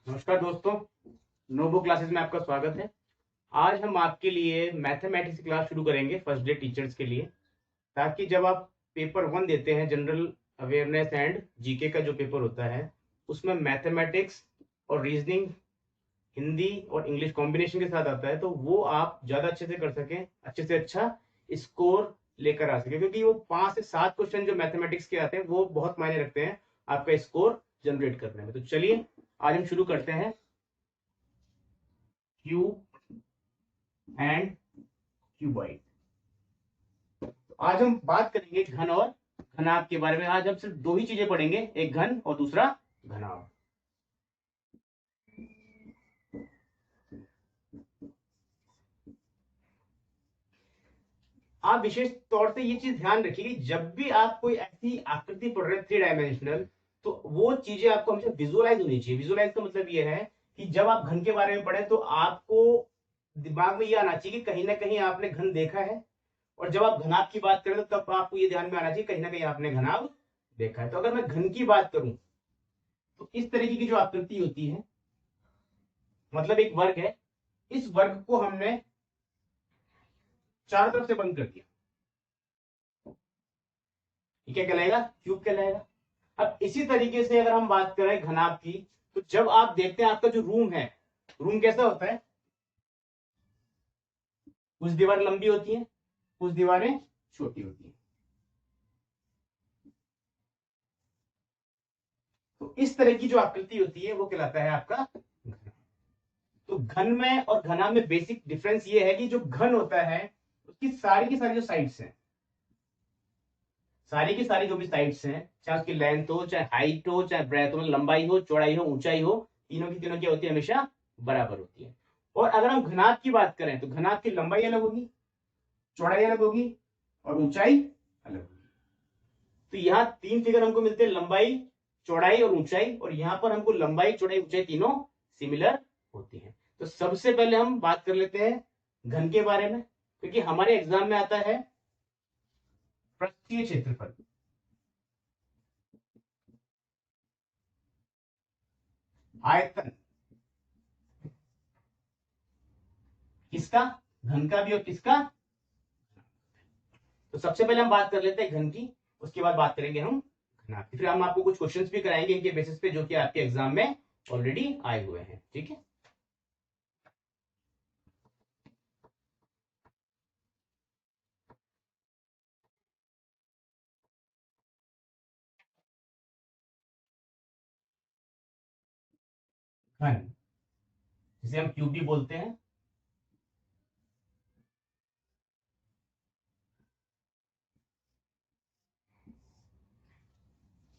नमस्कार दोस्तों, नोबो क्लासेस में आपका स्वागत है। आज हम आपके लिए मैथमेटिक्स क्लास शुरू करेंगे फर्स्ट डे टीचर्स के लिए, ताकि जब आप पेपर 1 देते हैं जनरल अवेयरनेस एंड जीके का जो पेपर होता है उसमें मैथमेटिक्स और रीजनिंग हिंदी और इंग्लिश कॉम्बिनेशन के साथ आता है, तो वो आप ज्यादा अच्छे से कर सकें, अच्छे से अच्छा स्कोर लेकर आ सके, क्योंकि वो 5 से 7 क्वेश्चन जो मैथमेटिक्स के आते हैं वो बहुत मायने रखते हैं आपका स्कोर जनरेट करने में। तो चलिए आज हम शुरू करते हैं क्यूब एंड क्यूबॉइड। आज हम बात करेंगे घन और घनाभ के बारे में। आज हम सिर्फ दो ही चीजें पढ़ेंगे, एक घन और दूसरा घनाभ। आप विशेष तौर से ये चीज ध्यान रखिए कि जब भी आप कोई ऐसी आकृति पढ़ रहे हैं 3 डायमेंशनल, तो वो चीजें आपको हमेशा विजुअलाइज होनी चाहिए। विजुअलाइज का मतलब ये है कि जब आप घन के बारे में पढ़ें तो आपको दिमाग में ये आना चाहिए कि कहीं ना कहीं आपने घन देखा है, और जब आप घनाभ की बात करें तो तब आपको ये ध्यान में आना चाहिए कहीं ना कहीं आपने घनाभ देखा है। तो अगर मैं घन की बात करूं तो इस तरीके की जो आकृति होती है, मतलब एक वर्ग है, इस वर्ग को हमने चारों तरफ से बंद कर दिया, ये क्या कहलाएगा? क्यूब कहलाएगा। अब इसी तरीके से अगर हम बात करें घनाभ की, तो जब आप देखते हैं आपका जो रूम है, रूम कैसा होता है? कुछ दीवार लंबी होती है, कुछ दीवारें छोटी होती है। तो इस तरह की जो आकृति होती है वो कहलाता है आपका घन। तो घन में और घनाभ में बेसिक डिफरेंस ये है कि जो घन होता है उसकी सारी की सारी जो साइड्स हैं, सारी की सारी जो भी साइड्स हैं, चाहे उसकी लेंथ हो, चाहे हाइट हो, चाहे ब्रेथ हो, लंबाई हो, चौड़ाई हो, ऊंचाई हो, तीनों की तीनों क्या होती है? हमेशा बराबर होती है। और अगर हम घनाभ की बात करें तो घनाभ की लंबाई अलग होगी, चौड़ाई अलग होगी और ऊंचाई अलग होगी। तो यहाँ 3 फिगर हमको मिलते हैं, लंबाई, चौड़ाई और ऊंचाई, और यहाँ पर हमको लंबाई, चौड़ाई, ऊंचाई तीनों सिमिलर होती है। तो सबसे पहले हम बात कर लेते हैं घन के बारे में, क्योंकि हमारे एग्जाम में आता है पृष्ठीय क्षेत्रफल। आयतन किसका? घन का भी और किसका? तो सबसे पहले हम बात कर लेते हैं घन की, उसके बाद बात करेंगे हम घनाभ की। फिर हम आपको कुछ क्वेश्चंस भी कराएंगे इनके बेसिस पे, जो कि आपके एग्जाम में ऑलरेडी आए हुए हैं। ठीक है, घन जिसे हम क्यूब भी बोलते हैं।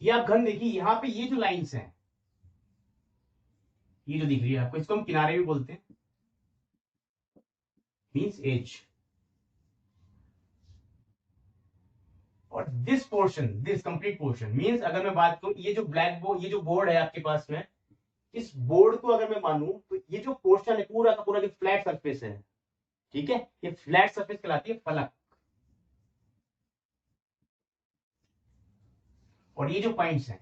ये आप घन देखिए, यहाँ पे ये जो लाइंस हैं, ये जो दिख रही है आपको, इसको हम किनारे भी बोलते हैं, मींस एज। और this portion, this complete portion means, अगर मैं बात करूं, ये जो ब्लैक बोर्ड, ये जो बोर्ड है आपके पास में, इस बोर्ड को अगर मैं मानूं तो ये जो पोर्शन है पूरा का पूरा फ्लैट सरफेस है। ठीक है, ये फ्लैट सरफेस कहलाती है फलक, और ये जो पॉइंट्स हैं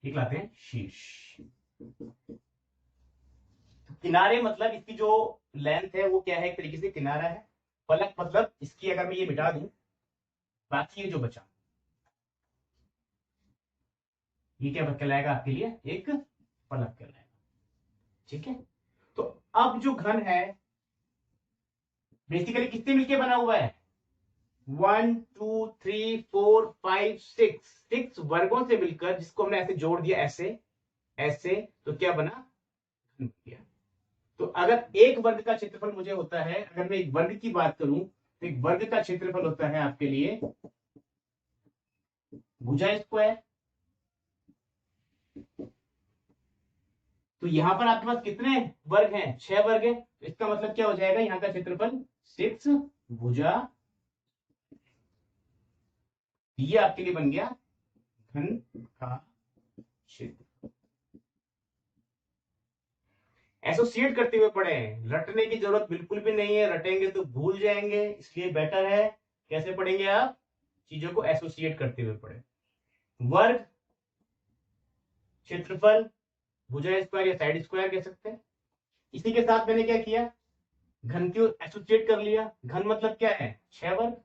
ये कहलाते हैं शीर्ष। तो किनारे मतलब इसकी जो लेंथ है वो क्या है? एक तरीके से किनारा है। फलक मतलब इसकी अगर मैं ये मिटा दूं, बाकी ये जो बचा, ये क्या कहलाएगा आपके लिए? एक फलक कहलाएगा। ठीक है, तो अब जो घन है बेसिकली किससे मिलके बना हुआ है? 1 2 3 4 5 6 वर्गों से मिलकर, जिसको हमने ऐसे जोड़ दिया, ऐसे ऐसे, तो क्या बना? घन बन गया। तो अगर एक वर्ग का क्षेत्रफल मुझे होता है, अगर मैं एक वर्ग की बात करूं तो एक वर्ग का क्षेत्रफल होता है आपके लिए भुजा स्क्वायर। तो यहां पर आपके पास कितने वर्ग हैं? 6 वर्ग है, तो इसका मतलब क्या हो जाएगा? यहाँ का क्षेत्रफल 6 भुजा। ये आपके लिए बन गया घन का क्षेत्र। एसोसिएट करते हुए पढ़े, रटने की जरूरत बिल्कुल भी नहीं है, रटेंगे तो भूल जाएंगे, इसलिए बेटर है कैसे पढ़ेंगे आप? चीजों को एसोसिएट करते हुए पढ़े। वर्ग क्षेत्रफल, भुजा स्क्वायर या साइड स्क्वायर कह सकते हैं। इसी के साथ मैंने क्या किया, घन को एसोसिएट कर लिया। घन मतलब क्या है, 6 वर्ग,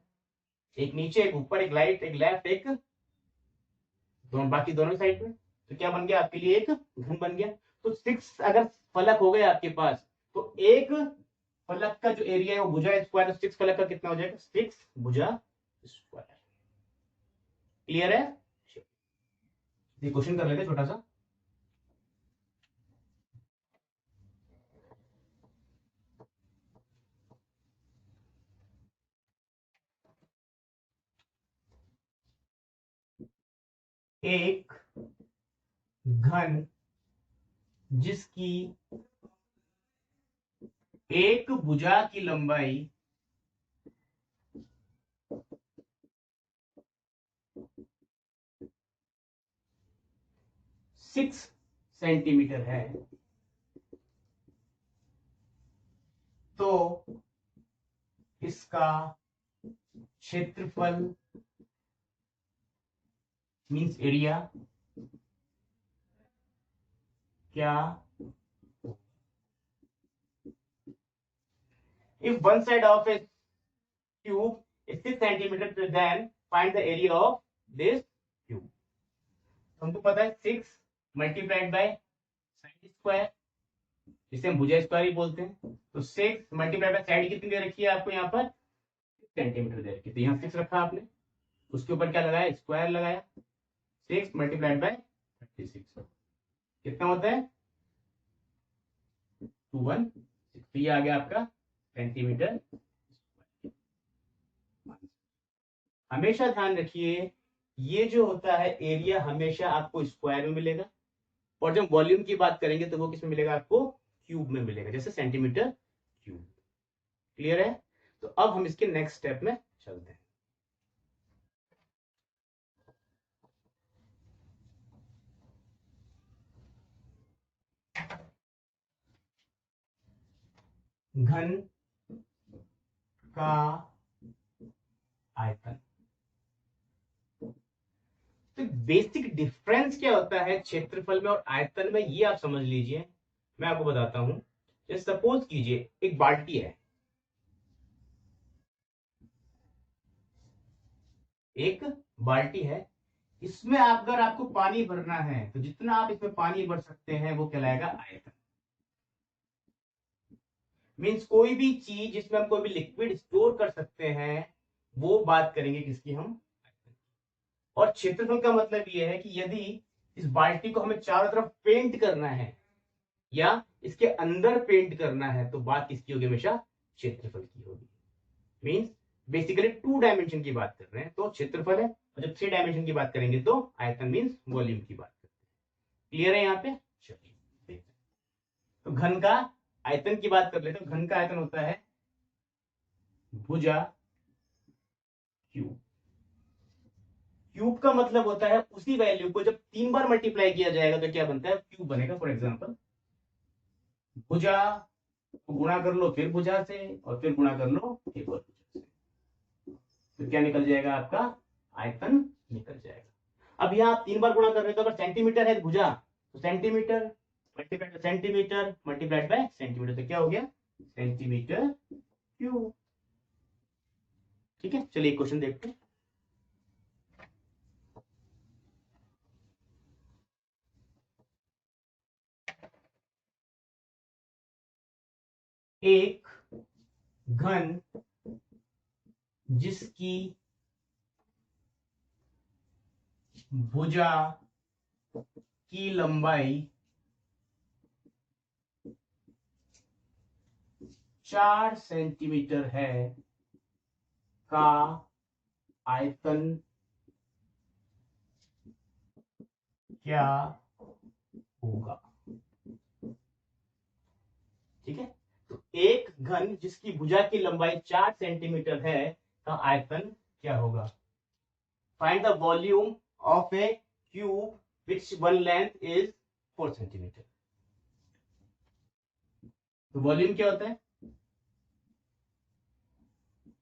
एक नीचे एक ऊपर एक राइट एक लेफ्ट एक दोनों, बाकी दोनों साइड में। तो क्या बन गया आपके लिए, एक घन बन गया। तो 6 अगर फलक हो गए आपके पास, तो एक फलक का जो एरिया है वो भुजा स्क्वायर, 6 फलक का कितना हो जाएगा, 6 भुजा स्क्वायर। क्लियर है, ये क्वेश्चन कर लेते छोटा सा। एक घन जिसकी एक भुजा की लंबाई 6 सेंटीमीटर है, तो इसका क्षेत्रफल मींस एरिया क्या, if one side of a cube is 6 centimeter, then find the area of this cube। हमको पता है 6 मल्टीप्लाइड बाय साइड स्क्वायर, जिसे हम भुजा स्क्वायर ही बोलते हैं। तो 6 मल्टीप्लाइड बाय साइड कितनी दे रखी है आपको, यहाँ पर 6 सेंटीमीटर दे रखी है, तो यहाँ 6 रखा आपने, उसके ऊपर क्या लगाया, स्क्वायर लगाया। 6 मल्टीप्लाइड बाय 36 कितना होता है, 216। तो ये आ गया आपका सेंटीमीटर। हमेशा ध्यान रखिए, ये जो होता है एरिया हमेशा आपको स्क्वायर में मिलेगा, और जब वॉल्यूम की बात करेंगे तो वो किस में मिलेगा आपको, क्यूब में मिलेगा, जैसे सेंटीमीटर क्यूब। क्लियर है, तो अब हम इसके नेक्स्ट स्टेप में चलते हैं। घन का आयतन। तो बेसिक डिफरेंस क्या होता है क्षेत्रफल में और आयतन में, ये आप समझ लीजिए। मैं आपको बताता हूं, जैसे सपोज कीजिए एक बाल्टी है, एक बाल्टी है, इसमें अगर आपको पानी भरना है तो जितना आप इसमें पानी भर सकते हैं वो कहलाएगा आयतन। मीन्स कोई भी चीज जिसमें हम कोई भी लिक्विड स्टोर कर सकते हैं वो बात करेंगे किसकी, हम। और क्षेत्रफल का मतलब ये है कि यदि इस बाल्टी को हमें चारों तरफ पेंट करना है या इसके अंदर पेंट करना है, तो बात किसकी होगी, हमेशा क्षेत्रफल की होगी। मीन्स बेसिकली 2 डायमेंशन की बात कर रहे हैं तो क्षेत्रफल है, और जब 3 डायमेंशन की बात करेंगे तो आयतन मीन्स वॉल्यूम की बात करते हैं। क्लियर है यहाँ पे, चलिए। तो घन का आयतन की बात कर लेते हैं। घन का आयतन होता है भुजा क्यूब। क्यूब का मतलब होता है उसी वैल्यू को जब 3 बार मल्टीप्लाई किया जाएगा तो क्या बनता है, क्यूब बनेगा। फॉर एग्जांपल भुजा को गुणा कर लो फिर भुजा से, और फिर गुणा कर लो एक और भुजा से, तो क्या निकल जाएगा आपका, आयतन निकल जाएगा। अब यहाँ आप 3 बार गुणा कर रहे हो, तो अगर सेंटीमीटर है भुजा तो centimetre multiplied by centimetre multiplied by centimetre, तो क्या हो गया, सेंटीमीटर क्यूब। ठीक है, चलिए क्वेश्चन देखते हैं। एक घन जिसकी भुजा की लंबाई 4 सेंटीमीटर है का आयतन क्या होगा। ठीक है, तो एक घन जिसकी भुजा की लंबाई 4 सेंटीमीटर है का आयतन क्या होगा। Find the volume of A cube which one length is 4 centimetre. तो वॉल्यूम क्या होता है,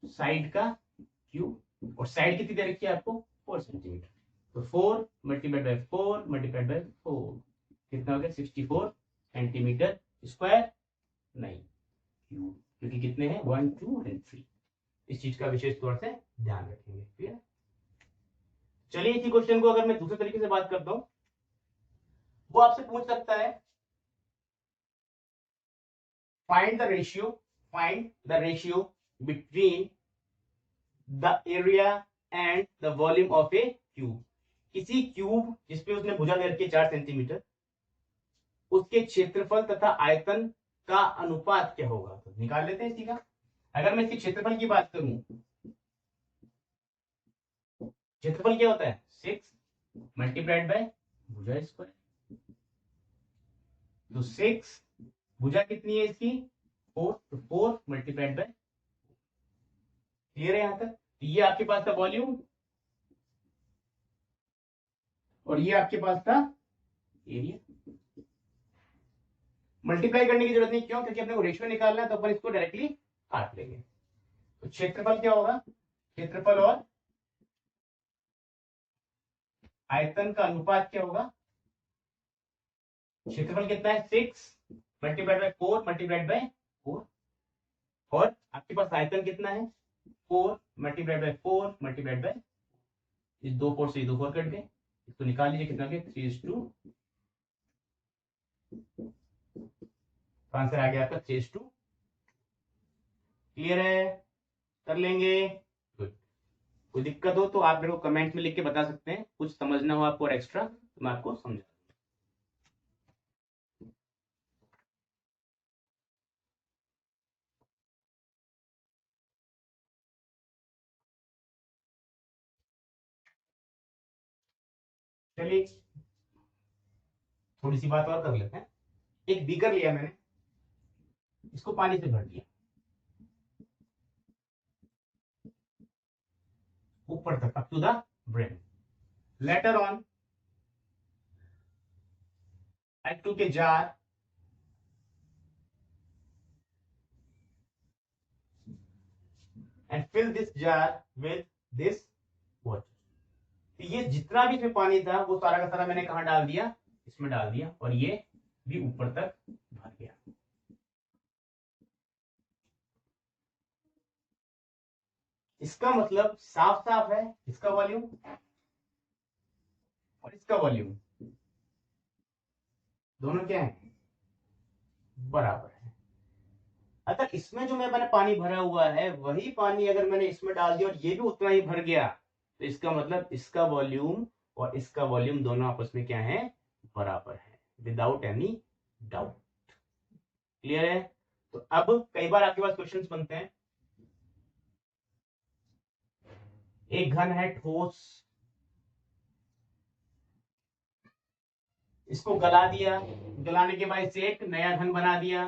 साइड का क्यूब, और साइड कितनी दे रखी है आपको, 4 सेंटीमीटर। तो 4 मल्टीप्लाइड बाय 4 मल्टीप्लाइड बाय 4, कितना हो गया 64 सेंटीमीटर स्क्वायर, नहीं क्यूब, क्योंकि कितने हैं 1 2 एंड 3। इस चीज का विशेष तौर से ध्यान रखेंगे, ठीक है। चलिए इसी क्वेश्चन को अगर मैं दूसरे तरीके से बात करता हूं, वो आपसे पूछ सकता है find the ratio between the area and the volume of A cube. किसी क्यूब जिसपे उसने भुजा दे रखी है 4 सेंटीमीटर, उसके क्षेत्रफल तथा आयतन का अनुपात क्या होगा। तो निकाल लेते हैं इसी का। अगर मैं इसके क्षेत्रफल की बात करूं, क्षेत्रफल क्या होता है 6 मल्टीप्लाइड बाय भुजा स्क्वायर। तो 6 भुजा कितनी है इसकी 4, तो 4 मल्टीप्लाइड बाय, क्लियर है यहां तक। तो ये आपके पास था वॉल्यूम और ये आपके पास था एरिया। मल्टीप्लाई करने की जरूरत नहीं, क्यों, क्योंकि अपने को रेशियो निकालना है, तो अपन इसको डायरेक्टली काट लेंगे। तो क्षेत्रफल क्या होगा, क्षेत्रफल और आयतन का अनुपात क्या होगा। क्षेत्रफल कितना है 6 मल्टीप्लाइड बाय 4 मल्टीप्लाइड बाय 4, और आपके पास आयतन कितना है 4 मल्टीप्लाइड बाय 4 मल्टीप्लाइड बाय, इस 2 4 से 2 4 कट गए, इसको निकाल लीजिए कितना गया 3:2, आंसर आ गया आपका 3:2। क्लियर है, कर लेंगे, गुड। कोई दिक्कत हो तो आप मेरे को कमेंट में लिख के बता सकते हैं, कुछ समझना हो आपको और एक्स्ट्रा तो मैं आपको समझा। चलिए थोड़ी सी बात और कर लेते हैं। एक बीकर लिया मैंने, इसको पानी से भर दिया ऊपर तक up to the brain. Later on I took a jar and fill this jar with this water। ये जितना भी इसमें पानी था वो सारा का सारा मैंने कहा डाल दिया, इसमें डाल दिया, और ये भी ऊपर तक भर गया। इसका मतलब साफ साफ है इसका वॉल्यूम और इसका वॉल्यूम दोनों क्या है, बराबर है। अगर इसमें जो मैंने पानी भरा हुआ है वही पानी अगर मैंने इसमें डाल दिया और ये भी उतना ही भर गया, तो इसका मतलब इसका वॉल्यूम और इसका वॉल्यूम दोनों आपस में क्या है, बराबर है, विदाउट एनी डाउट। क्लियर है। तो अब कई बार आपके पास क्वेश्चंस बनते हैं, एक घन है ठोस, इसको गला दिया, गलाने के बाद इसे एक नया घन बना दिया।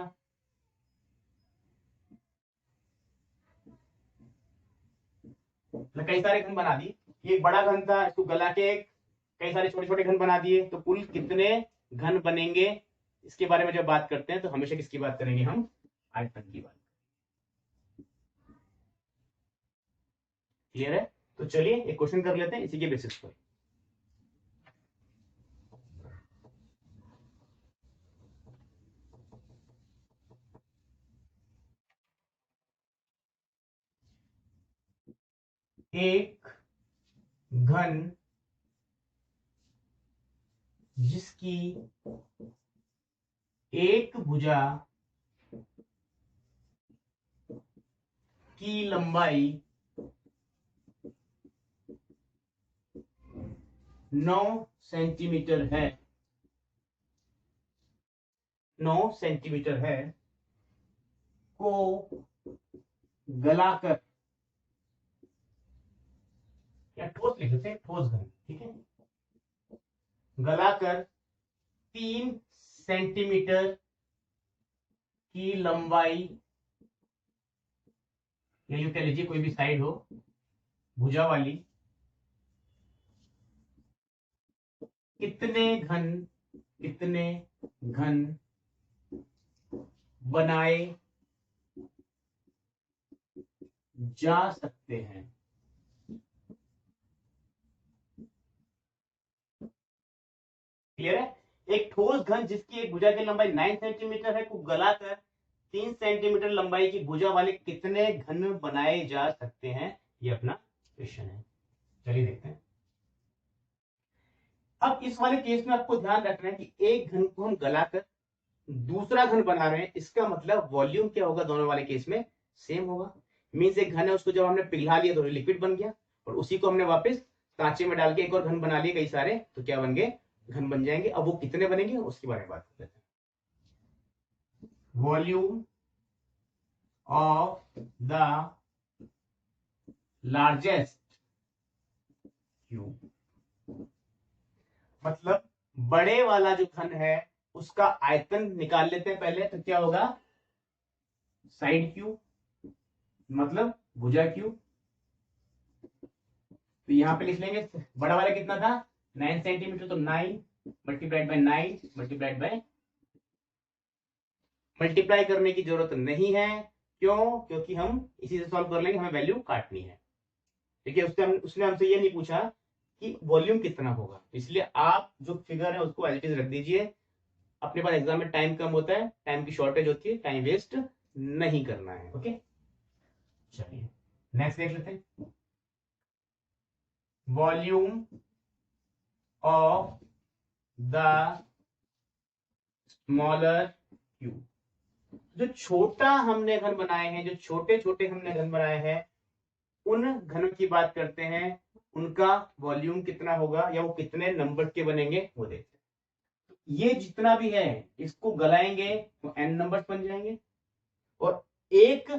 कई सारे घन बना दिए, ये एक बड़ा घन था, इसको गला के एक कई सारे छोटे छोटे घन बना दिए, तो कुल कितने घन बनेंगे इसके बारे में जब बात करते हैं तो हमेशा किसकी बात करेंगे हम, आयतन की बात। क्लियर है। तो चलिए एक क्वेश्चन कर लेते हैं इसी के बेसिस पर। एक घन जिसकी एक भुजा की लंबाई 9 सेंटीमीटर है, 9 सेंटीमीटर है, को गलाकर, या ठोस लिख लेते हैं, ठोस घन, ठीक है, गलाकर 3 सेंटीमीटर की लंबाई, या यूं कह लीजिए कोई भी साइड हो भुजा वाली, कितने घन बनाए जा सकते हैं। क्लियर है। एक ठोस घन जिसकी एक भुजा की लंबाई 9 सेंटीमीटर है को गलाकर 3 सेंटीमीटर लंबाई की भुजा वाले कितने घन बनाए जा सकते हैं, ये अपना क्वेश्चन है। चलिए देखते हैं। अब इस वाले केस में आपको ध्यान रखना है कि एक घन को हम गलाकर दूसरा घन बना रहे हैं, इसका मतलब वॉल्यूम क्या होगा दोनों वाले केस में सेम होगा। मीन्स एक घन है उसको जब हमने पिघला लिया तो लिक्विड बन गया, और उसी को हमने वापस सांचे में डाल के एक और घन बना लिए कई सारे, तो क्या बन गए, घन बन जाएंगे। अब वो कितने बनेंगे उसके बारे में बात कर लेते हैं। Volume of the largest cube, मतलब बड़े वाला जो घन है उसका आयतन निकाल लेते हैं पहले, तो क्या होगा, साइड क्यूब मतलब भुजा क्यूब। तो यहां पे लिख लेंगे बड़ा वाला कितना था 9 सेंटीमीटर, तो 9 multiplied by 9 multiplied by, multiply करने की जरूरत नहीं है, क्यों, क्योंकि हम इसी से सॉल्व कर लेंगे, हमें वैल्यू काटनी है। ठीक है, उसने हमसे ये नहीं पूछा कि वॉल्यूम कितना होगा, इसलिए आप जो फिगर है उसको एज इट इज रख दीजिए। अपने पास एग्जाम में टाइम कम होता है, टाइम की शॉर्टेज होती है, टाइम वेस्ट नहीं करना है। ओके, चलिए नेक्स्ट देख लेते हैं। Volume of the smaller cube, जो छोटा हमने घन बनाए हैं, जो छोटे छोटे हमने घन बनाए हैं, उन घनों की बात करते हैं, उनका वॉल्यूम कितना होगा या वो कितने नंबर के बनेंगे वो देखते हैं। ये जितना भी है इसको गलाएंगे तो n नंबर्स बन जाएंगे, और एक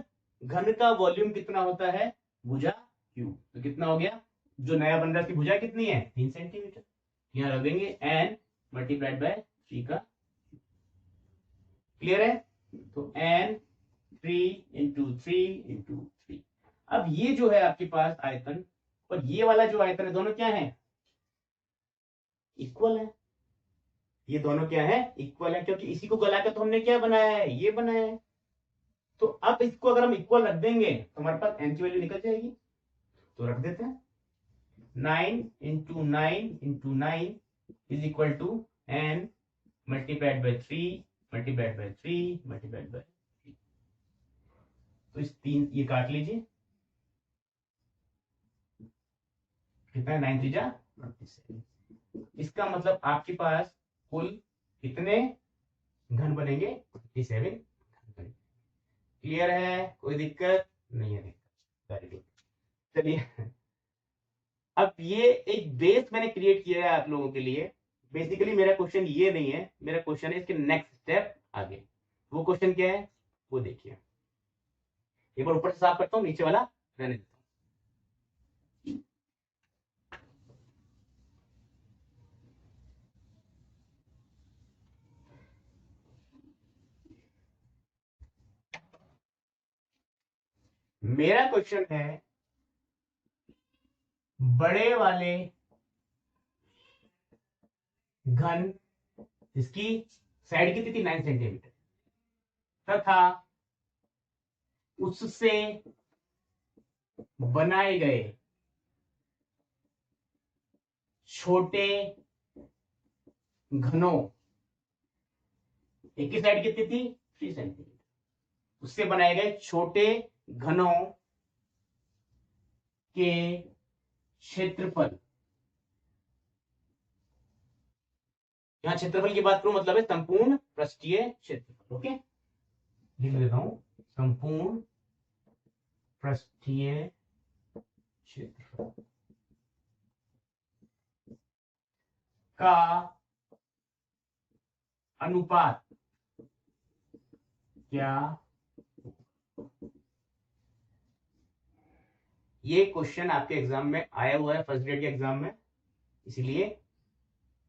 घन का वॉल्यूम कितना होता है, भुजा क्यूब, तो कितना हो गया, जो नया बन रहा है उसकी भुजा कितनी है 3 सेंटीमीटर, यहां रख देंगे n मल्टीप्लाइड बाय 3 का, क्लियर है, तो n 3 इंटू 3 इंटू 3। अब ये जो है आपके पास आयतन और ये वाला जो आयतन है, दोनों क्या है, इक्वल है। ये दोनों क्या है, इक्वल है, क्योंकि इसी को गलाकर तो हमने क्या बनाया है, ये बनाया है। तो अब इसको अगर हम इक्वल रख देंगे तो हमारे पास n की वैल्यू निकल जाएगी, तो रख देते हैं 9 into 9 into 9 is equal to n multiplied by 3 multiplied by 3 multiplied by 3। तो इस तीन ये काट लीजिए, कितना है 9 3 जा 27। इसका मतलब आपके पास कुल कितने घन बनेंगे 27 घन बनेंगे। क्लियर है, कोई दिक्कत नहीं है, दिक्कत, वेरी गुड। चलिए अब ये एक बेस मैंने क्रिएट किया है आप लोगों के लिए। बेसिकली मेरा क्वेश्चन ये नहीं है, मेरा क्वेश्चन है इसके नेक्स्ट स्टेप आगे। वो क्वेश्चन क्या है वो देखिए, एक बार ऊपर से साफ करता हूं, नीचे वाला रहने देता हूं। मेरा क्वेश्चन है बड़े वाले घन जिसकी साइड कितनी थी 9 सेंटीमीटर तथा उससे बनाए गए छोटे घनों, एक ही साइड कितनी थी 3 सेंटीमीटर, उससे बनाए गए छोटे घनों के क्षेत्रफल, यहां क्षेत्रफल की बात करूं मतलब है संपूर्ण पृष्ठीय क्षेत्रफल। ओके, लिख देता हूं संपूर्ण पृष्ठीय क्षेत्रफल का अनुपात क्या, ये क्वेश्चन आपके एग्जाम में आया हुआ है फर्स्ट ग्रेड के एग्जाम में, इसीलिए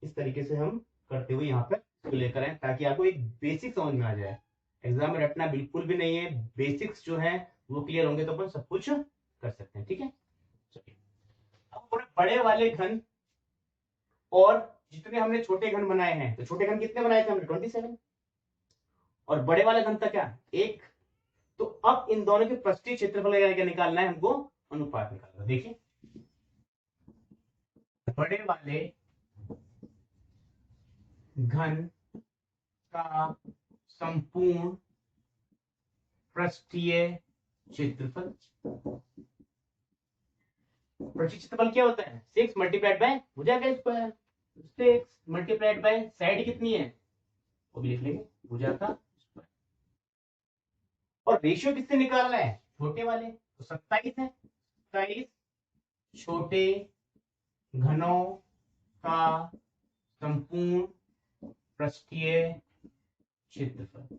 इस तरीके से हम करते हुए यहाँ पर इसको लेकर आए ताकि आपको एक बेसिक समझ में आ जाए। एग्जाम में रटना बिल्कुल भी नहीं है, बेसिक्स जो है वो क्लियर होंगे तो अपन सब कुछ कर सकते हैं। ठीक है, चलिए अब बड़े वाले घन और जितने हमने छोटे घन बनाए हैं, तो छोटे घन कितने बनाए थे हमने 27, और बड़े वाले घन था क्या एक। तो अब इन दोनों के पृष्ठीय क्षेत्रफल क्या निकालना है हमको, अनुपात निकालना। देखिए बड़े वाले घन का संपूर्ण पृष्ठीय क्षेत्रफल। पृष्ठीय क्षेत्रफल क्या होता है? 6 मल्टीप्लाइड बाय भुजा का स्क्वायर। 6 मल्टीप्लाइड बाय साइड कितनी है वो भी लिख लेंगे, भुजा का स्क्वायर। और रेशियो किससे निकालना है? छोटे वाले, तो 27 है। 27 छोटे घनों का संपूर्ण पृष्ठीय क्षेत्रफल।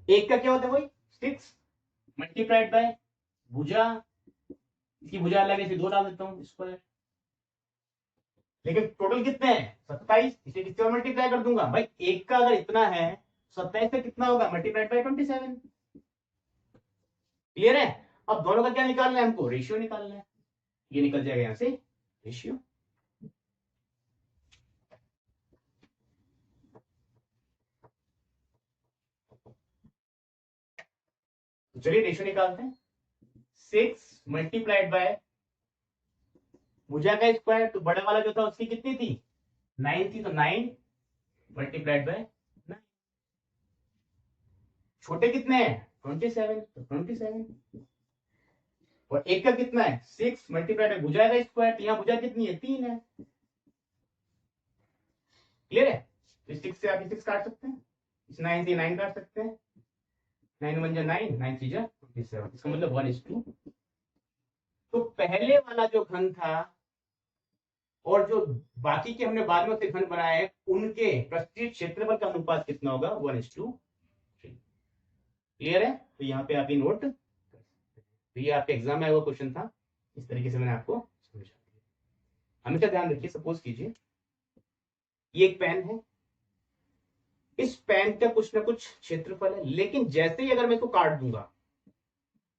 एक का क्या होता है वही 6 मल्टीप्लाइड बाय भुजा, इसकी भुजा अलग है, इसे 2 डाल देता हूं स्क्वायर। लेकिन टोटल कितने हैं? 27, इसे किससे और मल्टीप्लाई कर दूंगा भाई, एक का अगर इतना है 27 का कितना होगा? Multiplied by 27। क्लियर है? अब दोनों का क्या निकालना है हमको? रेशियो निकालना है। ये निकल जाएगा यहां से रेशियो। तो चलिए रेशियो निकालते हैं। 6 मल्टीप्लाइड बाय भुजा का स्क्वायर, तो बड़ा वाला जो था उसकी कितनी थी? 9 थी, तो 9 मल्टीप्लाइड बाय 9। छोटे कितने हैं? 27, तो 27। और एक का कितना है? 6 मल्टीप्लाइड बाय भुजा का स्क्वायर, तो यहाँ भुजा कितनी है? 3 है। क्लियर है? तो इस 6 से आप 6 काट सकते हैं, इस 9 से 9 काट सकते हैं। 9 1 9, 9 3 27, इसका मतलब 1:2। तो पहले वाला जो घन था और जो बाकी के हमने बाद में से घन बनाए हैं, उनके पृष्ठीय क्षेत्रफल का अनुपात कितना होगा? 1:3। क्लियर है? तो यहाँ पे आप ये नोट, तो ये आपके एग्जाम में आया हुआ क्वेश्चन था, इस तरीके से मैंने आपको समझा दिया। हमेशा ध्यान रखिए, सपोज कीजिए ये एक पेन है, इस पेन का कुछ ना कुछ क्षेत्रफल है, लेकिन जैसे ही अगर मैं इसको काट दूंगा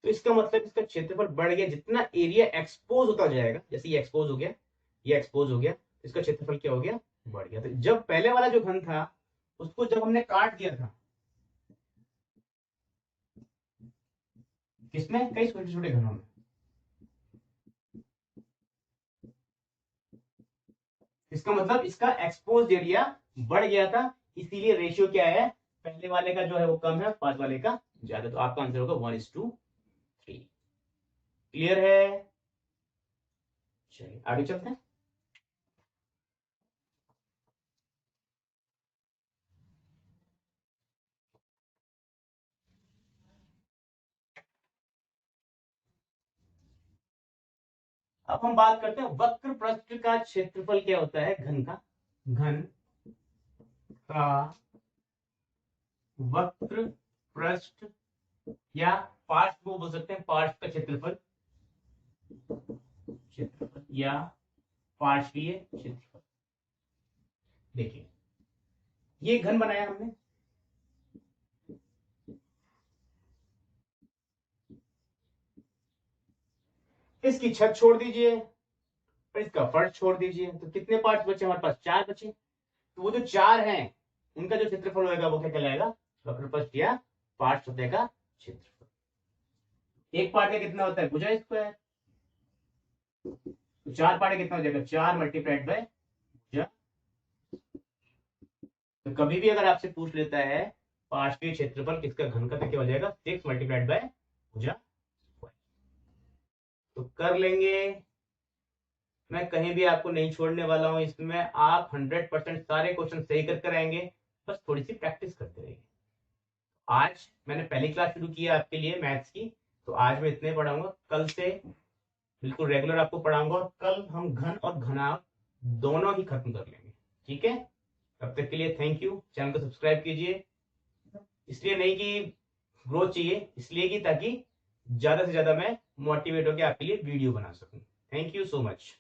तो इसका मतलब इसका क्षेत्रफल बढ़ गया। जितना एरिया एक्सपोज होता जाएगा, जैसे ये एक्सपोज हो गया, ये एक्सपोज हो गया, तो इसका क्षेत्रफल क्या हो गया? बढ़ गया। तो जब पहले वाला जो घन था उसको जब हमने काट दिया था, किसमें? कई छोटे छोटे घनों में, इसका मतलब इसका एक्सपोज एरिया बढ़ गया था, इसीलिए रेशियो क्या है? पहले वाले का जो है वो कम है, पांच वाले का ज्यादा। तो आपका आंसर होगा 1:3। क्लियर है? चलिए आगे चलते हैं। अब हम बात करते हैं वक्र पृष्ठ का क्षेत्रफल क्या होता है? घन का, घन का वक्र पृष्ठ या पार्श्व को बोल सकते हैं, पार्श्व का क्षेत्रफल, क्षेत्रफल या पार्श्वीय क्षेत्रफल। देखिए ये घन बनाया हमने, इसकी छत छोड़ दीजिए और इसका फर्श छोड़ दीजिए, तो कितने पार्ट्स बचे हमारे पास? 4 बचे। तो वो जो 4 हैं उनका जो क्षेत्रफल होगा वो क्या कहलाएगा? वक्र पृष्ठ या पार्श्व सतह का क्षेत्रफल। एक पार्ट का कितना होता है? भुजा स्क्वायर। तो 4 पार्ट कितना हो जाएगा? 4 मल्टीप्लाइड बाय भुजा। तो कभी भी अगर आपसे पूछ लेता है पार्श्वीय क्षेत्रफल किसका घन का, तो क्या हो जाएगा? 6 मल्टीप्लाइड बाय भुजा। तो कर लेंगे, मैं कहीं भी आपको नहीं छोड़ने वाला हूं इसमें। आप 100% सारे क्वेश्चन सही कर कर आएंगे, बस थोड़ी सी प्रैक्टिस करते रहिए। आज मैंने पहली क्लास शुरू की है आपके लिए मैथ्स की, तो आज मैं इतने पढ़ाऊंगा। कल से बिल्कुल रेगुलर आपको पढ़ाऊंगा और कल हम घन और घनाभ दोनों ही खत्म कर लेंगे। ठीक है? तब तक के लिए थैंक यू। चैनल को सब्सक्राइब कीजिए, इसलिए नहीं कि ग्रोथ चाहिए, इसलिए कि ताकि ज्यादा से ज्यादा मैं मोटिवेट होकर आपके लिए वीडियो बना सकूं। Thank you so much.